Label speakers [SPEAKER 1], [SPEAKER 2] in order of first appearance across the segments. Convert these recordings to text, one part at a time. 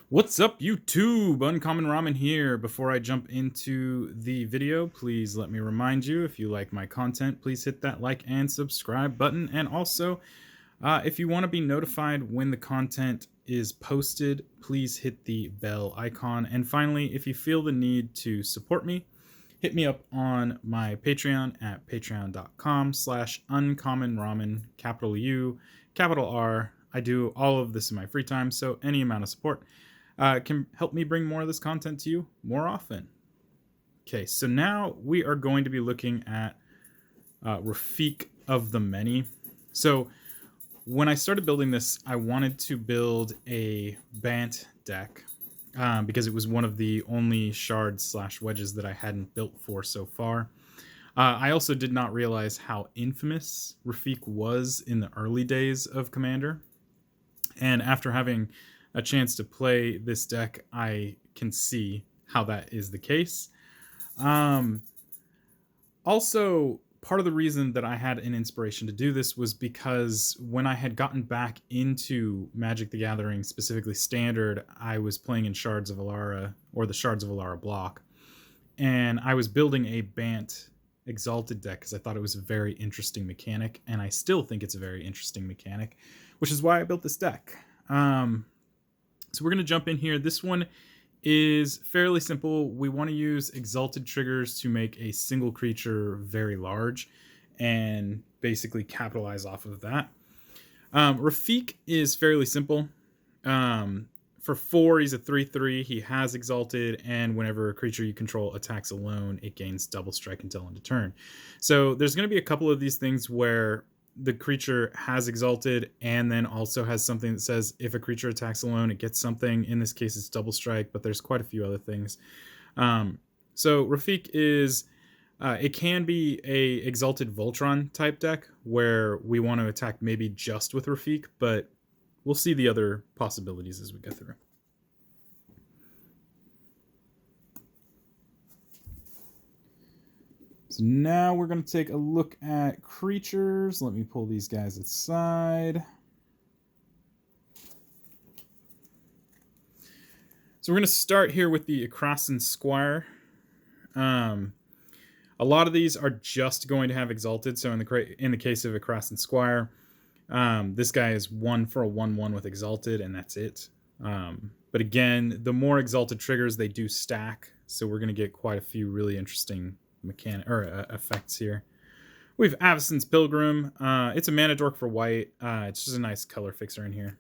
[SPEAKER 1] What's up, YouTube? Uncommon Ramen here. Before I jump into the video, please let me remind you, if you like my content, please hit that like and subscribe button. And also, if you want to be notified when the content is posted, please hit the bell icon. And finally, if you feel the need to support me, hit me up on my Patreon at patreon.com/uncommonramen, capital U, capital R. I do all of this in my free time, so any amount of support can help me bring more of this content to you more often. Okay, so now we are going to be looking at Rafiq of the Many. So when I started building this, I wanted to build a Bant deck because it was one of the only shards/wedges that I hadn't built for so far. I also did not realize how infamous Rafiq was in the early days of Commander. And after having a chance to play this deck, I can see how that is the case. Also, part of the reason that I had an inspiration to do this was because when I had gotten back into Magic the Gathering, specifically Standard, I was playing in Shards of Alara, or the Shards of Alara block, and I was building a Bant Exalted deck because I thought it was a very interesting mechanic, and I still think it's a very interesting mechanic, which is why I built this deck. So we're going to jump in here. This one is fairly simple. We want to use exalted triggers to make a single creature very large and basically capitalize off of that. Rafiq is fairly simple. For 4, he's a 3/3. He has exalted, and whenever a creature you control attacks alone, it gains double strike until end of turn. So there's going to be a couple of these things where the creature has exalted and then also has something that says if a creature attacks alone, it gets something. In this case, it's double strike, but there's quite a few other things. So Rafiq is, it can be a exalted Voltron type deck where we want to attack maybe just with Rafiq, but we'll see the other possibilities as we go through. So now we're going to take a look at creatures. Let me pull these guys aside. So we're going to start here with the Akrasan Squire. A lot of these are just going to have Exalted. So in the case of Akrasan Squire, this guy is 1 for a 1/1 with Exalted, and that's it. But again, the more Exalted triggers, they do stack. So we're going to get quite a few really interesting effects here. We have Avacyn's Pilgrim. It's a mana dork for white. It's just a nice color fixer in here.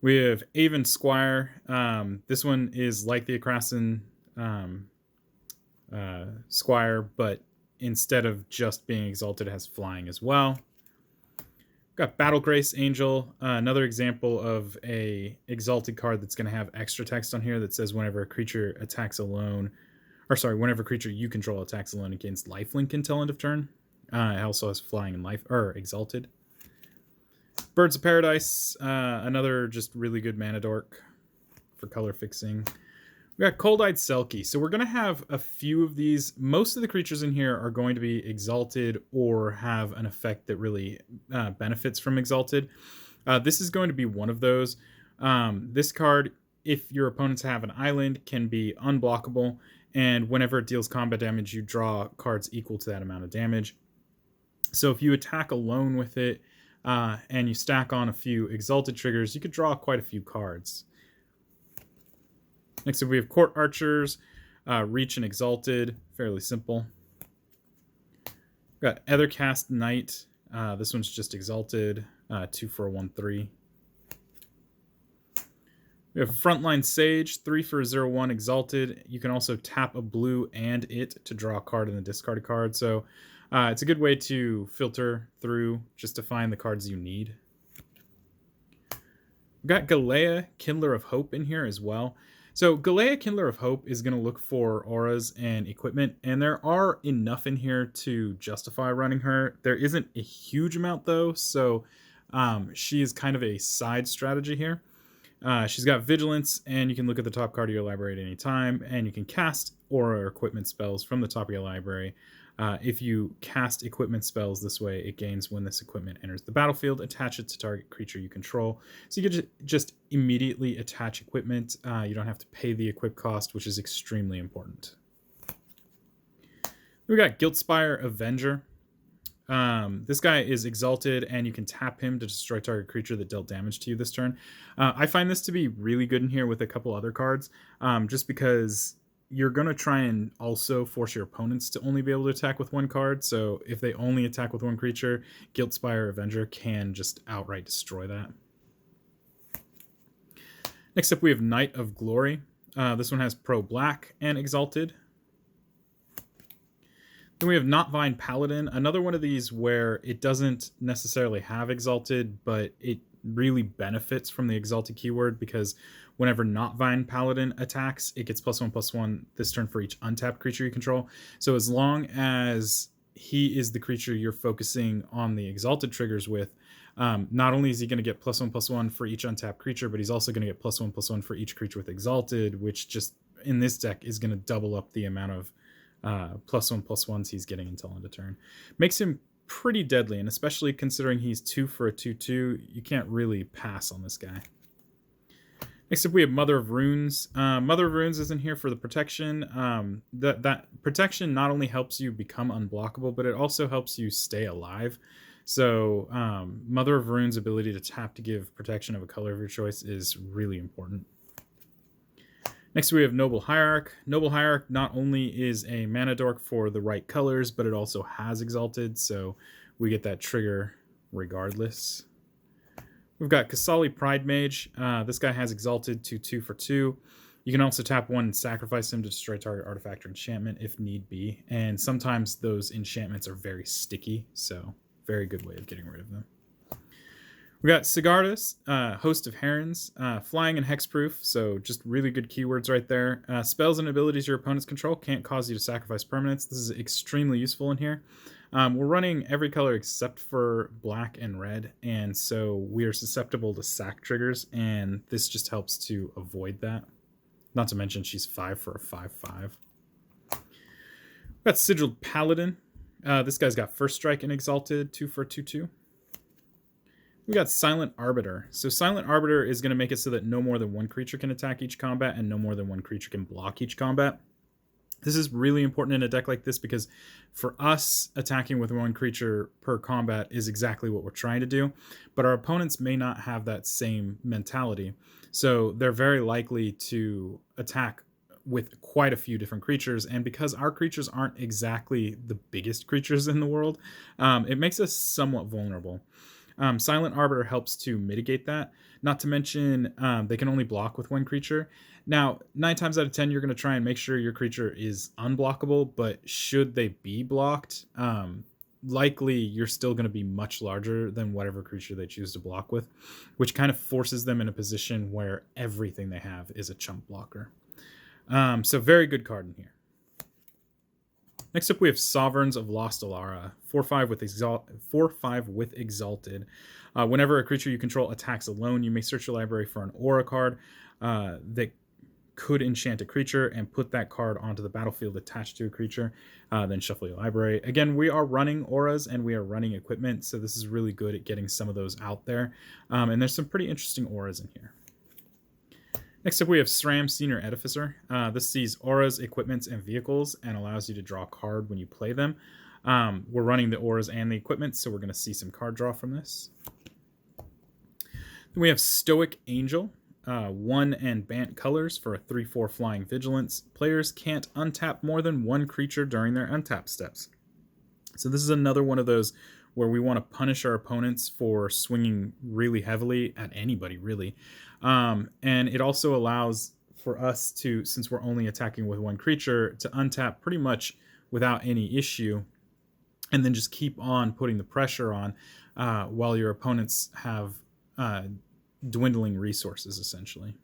[SPEAKER 1] We have Aven Squire. This one is like the Akrasan Squire, but instead of just being exalted, it has flying as well. We've got Battle Grace Angel, another example of a exalted card that's going to have extra text on here that says whenever a creature attacks alone, whenever a creature you control attacks alone, it gains lifelink until end of turn. It also has flying and exalted. Birds of Paradise, another just really good mana dork for color fixing. We got Cold-Eyed Selkie. So we're going to have a few of these. Most of the creatures in here are going to be exalted or have an effect that really benefits from exalted. This is going to be one of those. This card, if your opponents have an island, can be unblockable. And whenever it deals combat damage, you draw cards equal to that amount of damage. So if you attack alone with it and you stack on a few exalted triggers, you could draw quite a few cards. Next up, we have Court Archers, Reach and Exalted. Fairly simple. We've got Ethercast Knight. This one's just Exalted. 2 for a 1/3. We have Frontline Sage, 3 for a 0/1 Exalted. You can also tap a blue and it to draw a card and then discard a card. So it's a good way to filter through just to find the cards you need. We've got Galea, Kindler of Hope in here as well. So Galea, Kindler of Hope is going to look for auras and equipment, and there are enough in here to justify running her. There isn't a huge amount though, so she is kind of a side strategy here. She's got Vigilance, and you can look at the top card of your library at any time, and you can cast aura or equipment spells from the top of your library If you cast equipment spells this way, it gains when this equipment enters the battlefield. Attach it to target creature you control. So you can just immediately attach equipment. You don't have to pay the equip cost, which is extremely important. We got Guiltspire Avenger. This guy is exalted, and you can tap him to destroy target creature that dealt damage to you this turn. I find this to be really good in here with a couple other cards, just because you're going to try and also force your opponents to only be able to attack with one card. So if they only attack with one creature, Guiltspire Avenger can just outright destroy that. Next up, we have Knight of Glory. This one has Pro Black and Exalted. Then we have Knotvine Paladin, another one of these where it doesn't necessarily have Exalted, but it really benefits from the Exalted keyword, because whenever Knotvine Paladin attacks, it gets +1/+1 this turn for each untapped creature you control. So as long as he is the creature you're focusing on the Exalted triggers with, not only is he going to get +1/+1 for each untapped creature, but he's also going to get +1/+1 for each creature with Exalted, which just in this deck is going to double up the amount of +1/+1s he's getting until end of turn. Makes him pretty deadly, and especially considering he's 2 for a 2/2, you can't really pass on this guy. Next up, we have Mother of Runes. Mother of Runes isn't here for the protection. That protection not only helps you become unblockable, but it also helps you stay alive. So Mother of Runes' ability to tap to give protection of a color of your choice is really important. Next, we have Noble Hierarch. Noble Hierarch not only is a mana dork for the right colors, but it also has Exalted, so we get that trigger regardless. We've got Kasali Pride Mage. This guy has Exalted to 2 for 2. You can also tap one and sacrifice him to destroy target artifact or enchantment if need be, and sometimes those enchantments are very sticky, so very good way of getting rid of them. We got Sigardus, Host of Herons, flying and hexproof, so just really good keywords right there. Spells and abilities your opponents control can't cause you to sacrifice permanents. This is extremely useful in here. We're running every color except for black and red, and so we are susceptible to sack triggers, and this just helps to avoid that. Not to mention she's 5 for a 5/5. We've got Sigiled Paladin. This guy's got First Strike and Exalted, 2 for a 2/2. We got Silent Arbiter. So Silent Arbiter is going to make it so that no more than one creature can attack each combat and no more than one creature can block each combat. This is really important in a deck like this because for us, attacking with one creature per combat is exactly what we're trying to do, but our opponents may not have that same mentality. So they're very likely to attack with quite a few different creatures, and because our creatures aren't exactly the biggest creatures in the world, it makes us somewhat vulnerable. Silent Arbiter helps to mitigate that. Not to mention, they can only block with one creature. Now, 9 times out of 10, you're going to try and make sure your creature is unblockable, but should they be blocked, likely you're still going to be much larger than whatever creature they choose to block with, which kind of forces them in a position where everything they have is a chump blocker. So very good card in here. Next up, we have Sovereigns of Lost Alara, 4/5 with Exalted. Whenever a creature you control attacks alone, you may search your library for an aura card that could enchant a creature and put that card onto the battlefield attached to a creature, then shuffle your library. Again, we are running auras and we are running equipment, so this is really good at getting some of those out there. And there's some pretty interesting auras in here. Next up, we have SRAM Senior Edificer. This sees auras, equipments, and vehicles and allows you to draw a card when you play them. We're running the auras and the equipment, so we're going to see some card draw from this. Then we have Stoic Angel. 1 and Bant colors for a 3/4 flying vigilance. Players can't untap more than one creature during their untap steps. So this is another one of those where we want to punish our opponents for swinging really heavily at anybody, really. And it also allows for us to, since we're only attacking with one creature, to untap pretty much without any issue, and then just keep on putting the pressure on while your opponents have dwindling resources, essentially.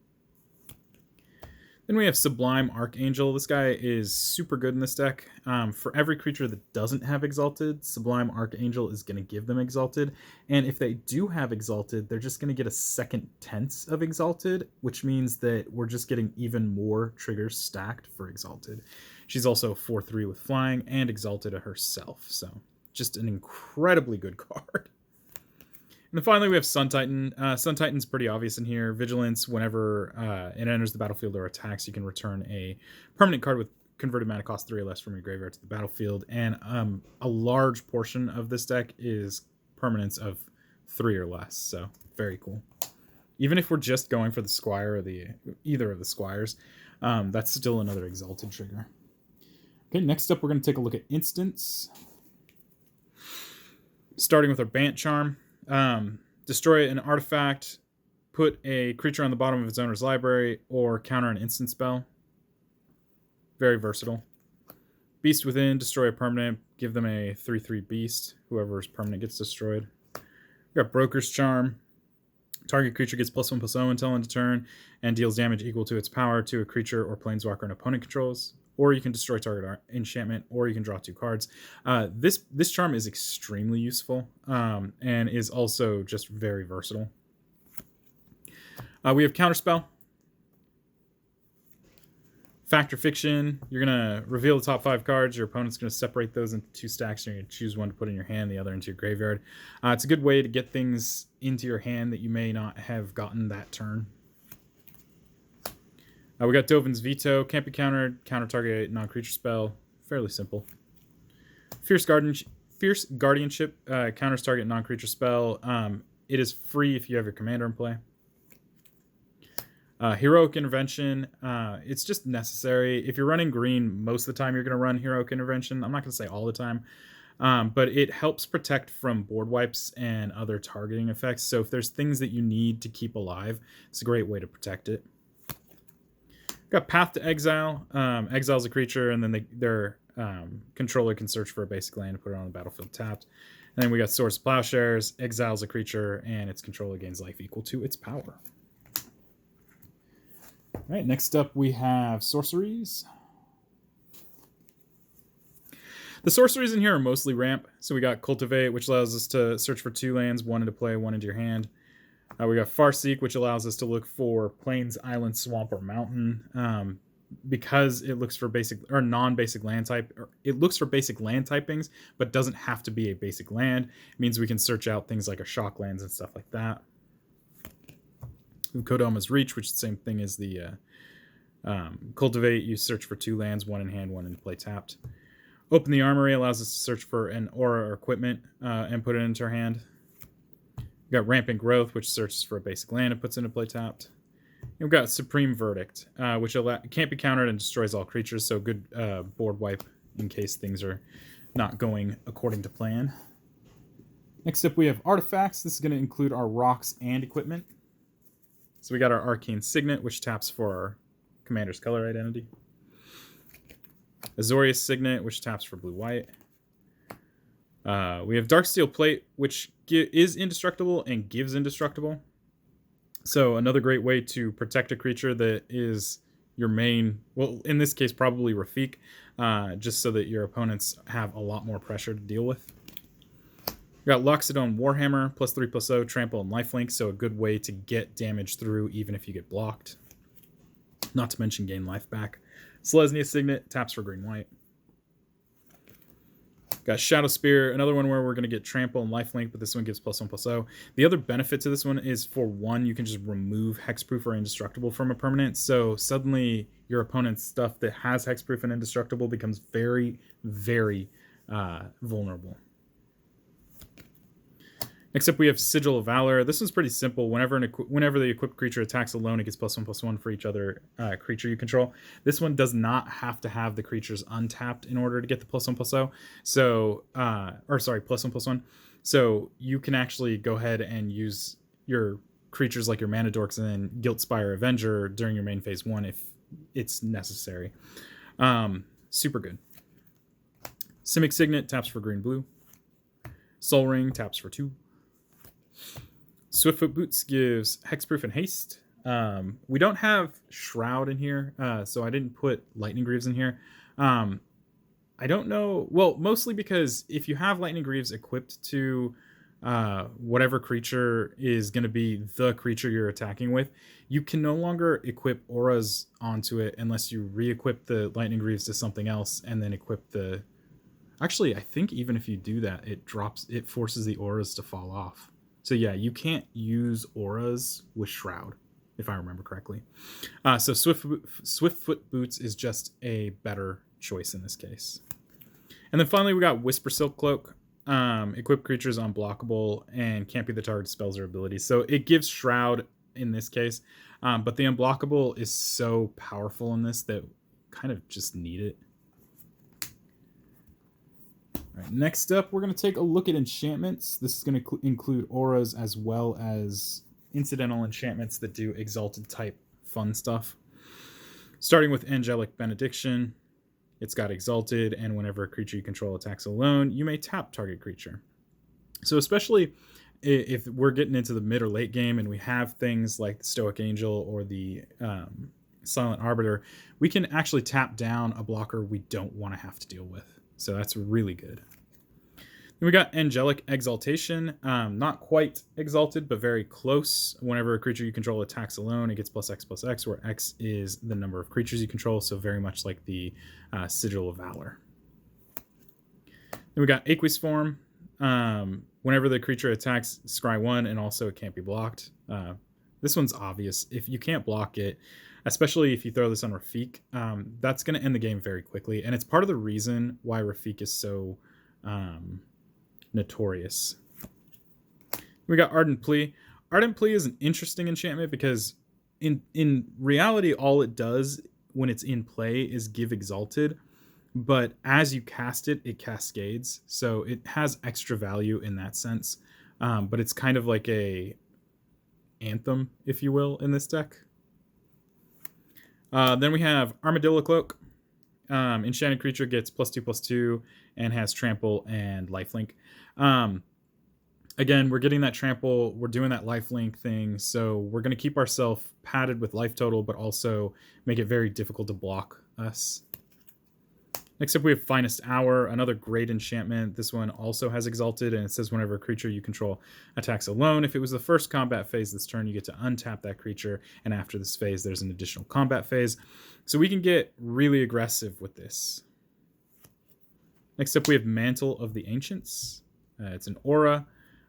[SPEAKER 1] Then we have Sublime Archangel. This guy is super good in this deck. For every creature that doesn't have Exalted, Sublime Archangel is going to give them Exalted. And if they do have Exalted, they're just going to get a second tense of Exalted, which means that we're just getting even more triggers stacked for Exalted. She's also 4/3 with flying and exalted herself. So just an incredibly good card. And then finally, we have Sun Titan. Sun Titan's pretty obvious in here. Vigilance, whenever it enters the battlefield or attacks, you can return a permanent card with converted mana cost 3 or less from your graveyard to the battlefield. And a large portion of this deck is permanents of 3 or less. So very cool. Even if we're just going for the Squire or either of the Squires, that's still another Exalted trigger. Okay, next up, we're going to take a look at instants. Starting with our Bant Charm. Destroy an artifact, put a creature on the bottom of its owner's library, or counter an instant spell. Very versatile. Beast Within, destroy a permanent, give them a 3/3 beast. Whoever's permanent gets destroyed. We got Broker's Charm. Target creature gets +1/+0 until end of turn and deals damage equal to its power to a creature or planeswalker an opponent controls. Or you can destroy target enchantment, or you can draw 2 cards. This charm is extremely useful and is also just very versatile. We have Counterspell. Fact or Fiction. You're going to reveal the top 5 cards. Your opponent's going to separate those into 2 stacks. You're going to choose one to put in your hand, the other into your graveyard. It's a good way to get things into your hand that you may not have gotten that turn. We got Dovin's Veto. Can't be countered. Counter target non-creature spell. Fairly simple. Fierce Guardianship. Counters target non-creature spell. It is free if you have your commander in play. Heroic Intervention. It's just necessary. If you're running green, most of the time you're going to run Heroic Intervention. I'm not going to say all the time. But it helps protect from board wipes and other targeting effects. So if there's things that you need to keep alive, it's a great way to protect it. Got Path to Exile. Exile's a creature, and then their controller can search for a basic land and put it on the battlefield tapped. And then we got Swords to Plowshares. Exile's a creature, and its controller gains life equal to its power. All right, next up we have Sorceries. The sorceries in here are mostly ramp. So we got Cultivate, which allows us to search for 2 lands, 1 into play, 1 into your hand. We got Farseek, which allows us to look for plains, island, swamp, or mountain. Because it looks for basic or non-basic land type. It looks for basic land typings, but doesn't have to be a basic land. It means we can search out things like a shock lands and stuff like that. Kodoma's Reach, which is the same thing as the Cultivate. You search for 2 lands, 1 in hand, 1 into play tapped. Open the Armory allows us to search for an aura or equipment and put it into our hand. We got Rampant Growth, which searches for a basic land and puts into play tapped. And we've got Supreme Verdict, which can't be countered and destroys all creatures, so good board wipe in case things are not going according to plan. Next up, we have Artifacts. This is going to include our rocks and equipment. So we got our Arcane Signet, which taps for our commander's color identity. Azorius Signet, which taps for blue-white. We have Darksteel Plate, which is indestructible and gives indestructible. So another great way to protect a creature that is your main, well, in this case, probably Rafiq, just so that your opponents have a lot more pressure to deal with. We got Loxodon Warhammer, +3/+0, trample, and lifelink, so a good way to get damage through even if you get blocked. Not to mention gain life back. Selesnya Signet, taps for green-white. Got Shadow Spear, another one where we're going to get trample and lifelink, but this one gives +1/+0. The other benefit to this one is, for one, you can just remove hexproof or indestructible from a permanent, so suddenly your opponent's stuff that has hexproof and indestructible becomes very, very vulnerable. Next up, we have Sigil of Valor. This one's pretty simple. Whenever the equipped creature attacks alone, it gets +1/+1 for each other creature you control. This one does not have to have the creatures untapped in order to get the +1/+0. So, +1/+1. So you can actually go ahead and use your creatures like your Mana Dorks and then Guiltspire Avenger during your main phase 1 if it's necessary. Super good. Simic Signet taps for green-blue. Soul Ring taps for 2. Swiftfoot Boots gives hexproof and haste. We don't have Shroud in here, so I didn't put Lightning Greaves in here. I don't know. Well, mostly because if you have Lightning Greaves equipped to whatever creature is going to be the creature you're attacking with, you can no longer equip auras onto it unless you re-equip the Lightning Greaves to something else and then equip the... Actually, I think even if you do that, it forces the auras to fall off. So yeah, you can't use auras with Shroud, if I remember correctly. So Swiftfoot Boots is just a better choice in this case. And then finally, we got Whisper Silk Cloak. Equip creatures unblockable and can't be the target of spells or abilities. So it gives Shroud in this case, but the unblockable is so powerful in this that kind of just need it. All right, next up, we're going to take a look at enchantments. This is going to include auras as well as incidental enchantments that do exalted type fun stuff. Starting with Angelic Benediction, it's got exalted, and whenever a creature you control attacks alone, you may tap target creature. So especially if we're getting into the mid or late game and we have things like the Stoic Angel or the Silent Arbiter, we can actually tap down a blocker we don't want to have to deal with. So that's really good. Then we got Angelic Exaltation. Not quite exalted, but very close. Whenever a creature you control attacks alone, it gets +X/+X, where X is the number of creatures you control. So very much like the Sigil of Valor. Then we got Aqueous Form. Whenever the creature attacks, scry 1, and also it can't be blocked. This one's obvious. If you can't block it, especially if you throw this on Rafiq, that's going to end the game very quickly. And it's part of the reason why Rafiq is so notorious. We got Ardent Plea. Ardent Plea is an interesting enchantment because in reality, all it does when it's in play is give Exalted. But as you cast it, it cascades. So it has extra value in that sense. But it's kind of like a anthem, if you will, in this deck. Then we have Armadillo Cloak. Enchanted creature gets +2/+2 and has trample and lifelink. Again, we're getting that trample. We're doing that lifelink thing. So we're going to keep ourselves padded with life total, but also make it very difficult to block us. Next up, we have Finest Hour, another great enchantment. This one also has Exalted, and it says whenever a creature you control attacks alone, if it was the first combat phase this turn, you get to untap that creature, and after this phase, there's an additional combat phase. So we can get really aggressive with this. Next up, we have Mantle of the Ancients. It's an aura.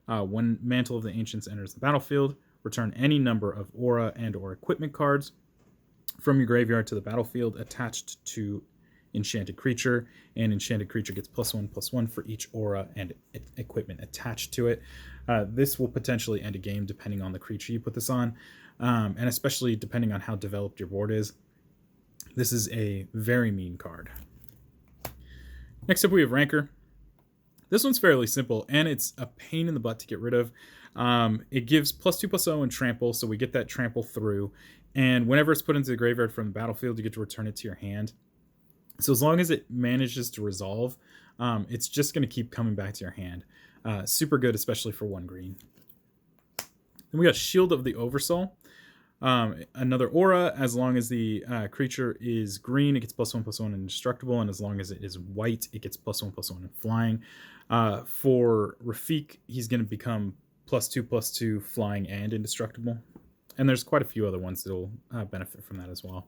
[SPEAKER 1] When Mantle of the Ancients enters the battlefield, return any number of aura and or equipment cards from your graveyard to the battlefield attached to enchanted creature, and enchanted creature gets +1/+1 for each aura and equipment attached to it. This will potentially end a game depending on the creature you put this on, and especially depending on how developed your board is. This is a very mean card. Next up, we have Rancor. This one's fairly simple, and it's a pain in the butt to get rid of. It gives +2/+0 and trample, so we get that trample through, and whenever it's put into the graveyard from the battlefield, you get to return it to your hand. So as long as it manages to resolve, it's just going to keep coming back to your hand. Super good, especially for 1 green. Then we got Shield of the Oversoul. Another aura. As long as the creature is green, it gets +1/+1 and indestructible, and as long as it is white, it gets +1/+1 and flying. For Rafiq, he's going to become +2/+2 flying and indestructible. And there's quite a few other ones that will benefit from that as well.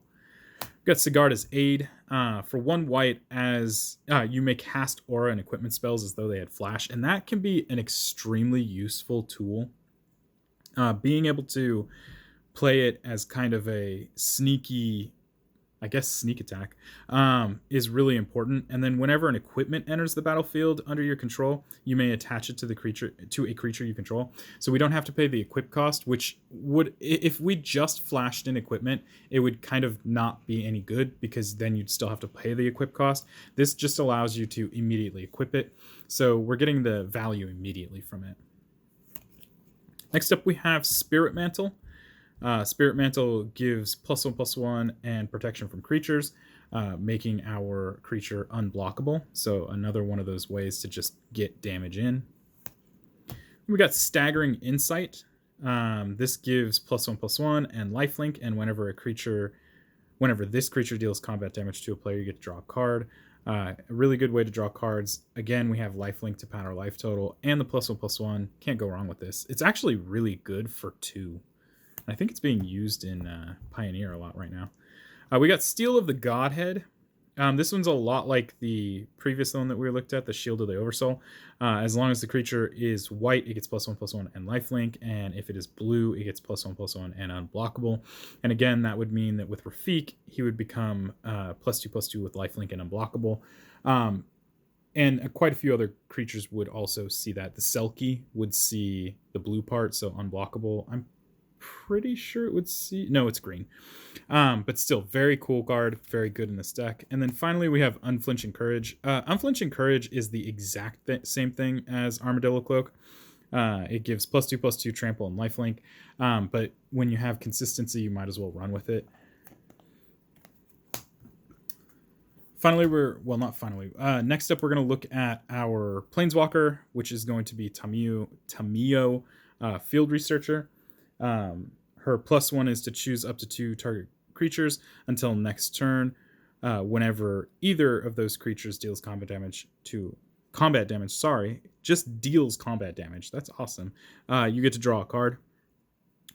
[SPEAKER 1] We've got Sigarda's Aid. For 1 white, as you may cast aura and equipment spells as though they had flash, and that can be an extremely useful tool. Being able to play it as kind of a sneaky, I guess sneak attack, is really important. And then whenever an equipment enters the battlefield under your control, you may attach it to a creature you control. So we don't have to pay the equip cost, which would, if we just flashed in equipment, it would kind of not be any good because then you'd still have to pay the equip cost. This just allows you to immediately equip it. So we're getting the value immediately from it. Next up, we have Spirit Mantle. Spirit Mantle gives +1/+1 and protection from creatures, making our creature unblockable. So another one of those ways to just get damage in. We got Staggering Insight. This gives +1/+1 and lifelink, and whenever this creature deals combat damage to a player, you get to draw a card. A really good way to draw cards. Again, we have lifelink to pad our life total, and the +1/+1. Can't go wrong with this. It's actually really good for 2. I think it's being used in Pioneer a lot right now. We got Steel of the Godhead. This one's a lot like the previous one that we looked at, the Shield of the Oversoul. As long as the creature is white, it gets +1/+1 and lifelink, and if it is blue, it gets +1/+1 and unblockable. And again, that would mean that with Rafiq, he would become +2/+2 with lifelink and unblockable. And quite a few other creatures would also see that. The Selkie would see the blue part, so unblockable. I'm pretty sure it would see... No, it's green. But still, very cool card. Very good in this deck. And then finally, we have Unflinching Courage. Unflinching Courage is the exact same thing as Armadillo Cloak. It gives +2/+2 trample and lifelink. But when you have consistency, you might as well run with it. Finally, not finally. Next up, we're going to look at our Planeswalker, which is going to be Tamiyo, Field Researcher. Her +1 is to choose up to 2 target creatures until next turn. Whenever either of those creatures deals combat damage, just deals combat damage. That's awesome. You get to draw a card,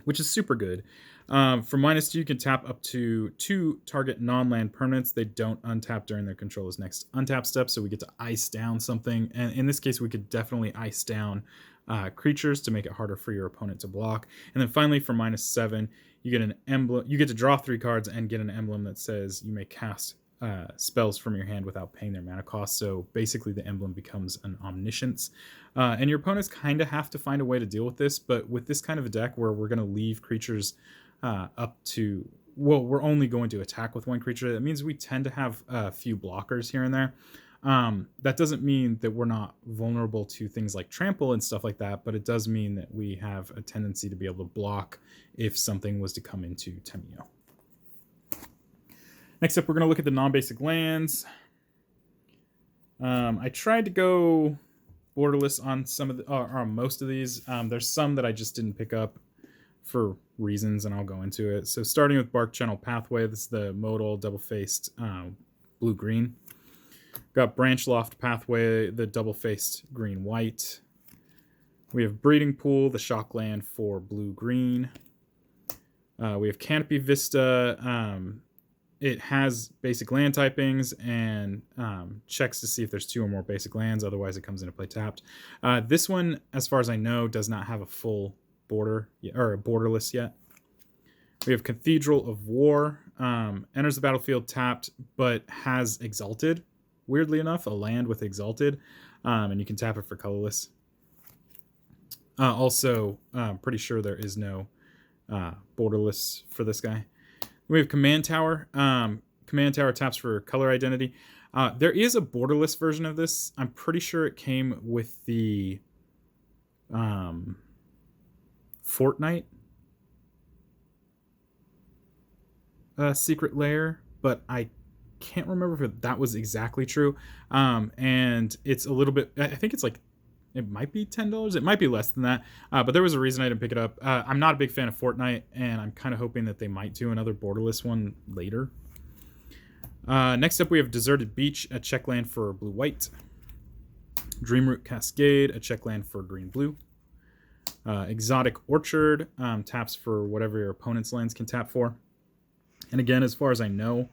[SPEAKER 1] which is super good. For -2, you can tap up to 2 target non-land permanents. They don't untap during their controller's next untap step, so we get to ice down something. And in this case, we could definitely ice down creatures to make it harder for your opponent to block. And then finally, for -7, you get an emblem. You get to draw 3 cards and get an emblem that says you may cast spells from your hand without paying their mana cost. So basically, the emblem becomes an omniscience. And your opponents kind of have to find a way to deal with this. But with this kind of a deck where we're going to leave creatures up to... Well, we're only going to attack with 1 creature. That means we tend to have a few blockers here and there. That doesn't mean that we're not vulnerable to things like trample and stuff like that, but it does mean that we have a tendency to be able to block if something was to come into Tamiyo. Next up, we're going to look at the non-basic lands. I tried to go borderless on some of on most of these. There's some that I just didn't pick up for reasons, and I'll go into it. So starting with Bark Channel Pathway, this is the modal double-faced blue-green. Got Branch Loft Pathway, the double-faced green-white. We have Breeding Pool, the shock land for blue-green. We have Canopy Vista. It has basic land typings and checks to see if there's 2 or more basic lands. Otherwise, it comes into play tapped. This one, as far as I know, does not have a full border or a borderless yet. We have Cathedral of War. Enters the battlefield tapped, but has Exalted. Weirdly enough, a land with Exalted, and you can tap it for colorless. Also, pretty sure there is no borderless for this guy. We have Command Tower. Command Tower taps for color identity. There is a borderless version of this. I'm pretty sure it came with the Fortnite secret lair, but I can't remember if that was exactly true. And it's a little bit... I think it's like... It might be $10. It might be less than that. But there was a reason I didn't pick it up. I'm not a big fan of Fortnite, and I'm kind of hoping that they might do another borderless one later. Next up, we have Deserted Beach, a check land for blue-white. Dreamroot Cascade, a check land for green-blue. Exotic Orchard, taps for whatever your opponent's lands can tap for. And again, as far as I know,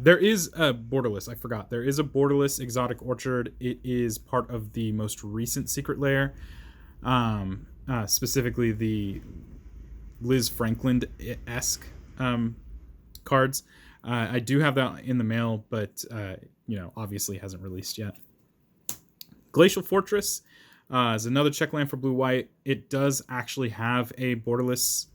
[SPEAKER 1] there is a borderless. I forgot. There is a borderless Exotic Orchard. It is part of the most recent secret lair, specifically the Liz Franklin-esque cards. I do have that in the mail, but obviously hasn't released yet. Glacial Fortress is another check land for blue-white. It does actually have a borderless,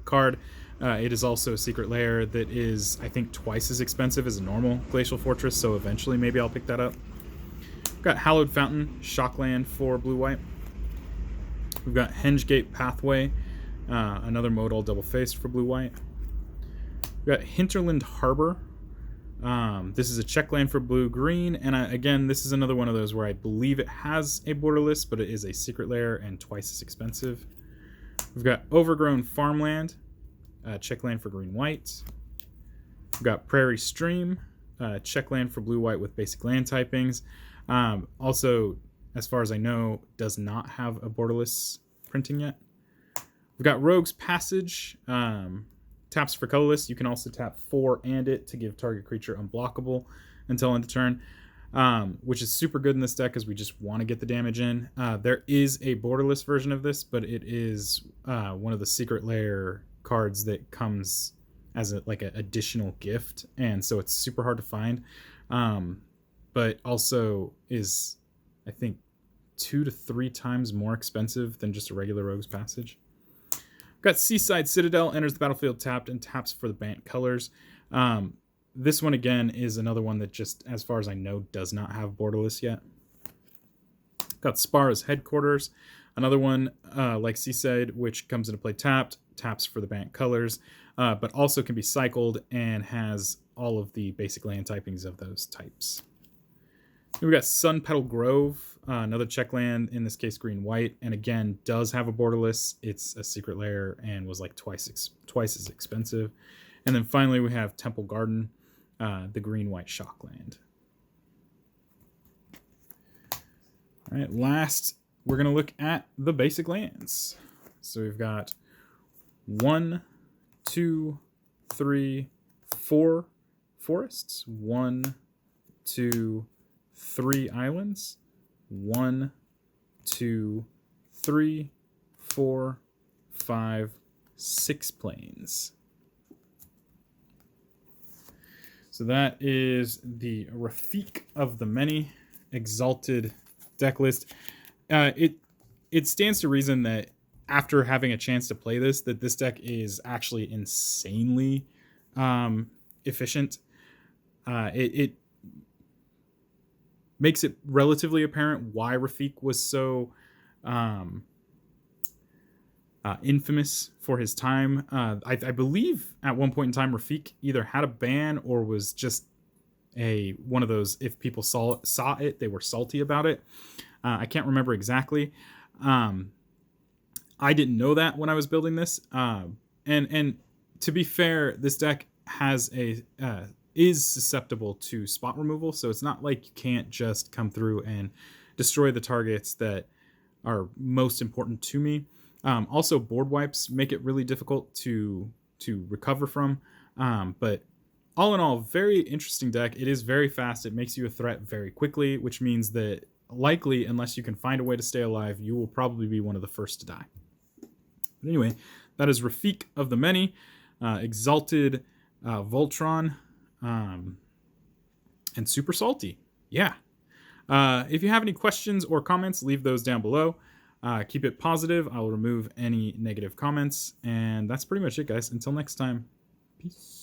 [SPEAKER 1] card. It is also a secret lair that is, I think, twice as expensive as a normal Glacial Fortress, so eventually maybe I'll pick that up. We've got Hallowed Fountain, Shockland for blue-white. We've got Hengegate Pathway, another modal double-faced for blue-white. We've got Hinterland Harbor. This is a check land for blue-green, and again, this is another one of those where I believe it has a borderless, but it is a secret lair and twice as expensive. We've got Overgrown Farmland, check land for green-white. We've got Prairie Stream, check land for blue-white with basic land typings. Also, as far as I know, does not have a borderless printing yet. We've got Rogue's Passage. Taps for colorless. You can also tap 4 and it to give target creature unblockable until end of turn, which is super good in this deck because we just want to get the damage in. There is a borderless version of this, but it is one of the secret lair cards that comes as an additional gift, and so it's super hard to find, but also is, I think, 2 to 3 times more expensive than just a regular Rogue's Passage. Got Seaside Citadel, enters the battlefield tapped and taps for the Bant colors. This one, again, is another one that just, as far as I know, does not have borderless yet. Got Spara's Headquarters, another one like Seaside, which comes into play tapped, taps for the Bant colors, but also can be cycled and has all of the basic land typings of those types. Then we got Sun Petal Grove, another check land, in this case green-white, and again does have a borderless. It's a secret lair and was like twice as expensive. And then finally we have Temple Garden, the green-white shock land. All right, last we're going to look at the basic lands. So we've got 1, 2, 3, 4 forests, 1, 2, 3 islands, 1, 2, 3, 4, 5, 6 plains. So that is the Rafiq of the Many Exalted deck list. It stands to reason that after having a chance to play this, that this deck is actually insanely efficient. It makes it relatively apparent why Rafiq was so infamous for his time. I believe at one point in time, Rafiq either had a ban or was just one of those, if people saw it, they were salty about it. I can't remember exactly. I didn't know that when I was building this. And to be fair, this deck has is susceptible to spot removal, so it's not like you can't just come through and destroy the targets that are most important to me. Also, board wipes make it really difficult to recover from. But all in all, very interesting deck. It is very fast. It makes you a threat very quickly, which means that likely, unless you can find a way to stay alive, you will probably be one of the first to die. But anyway, that is Rafiq of the Many, Exalted Voltron, and Super Salty. Yeah. If you have any questions or comments, leave those down below. Keep it positive. I'll remove any negative comments. And that's pretty much it, guys. Until next time, peace.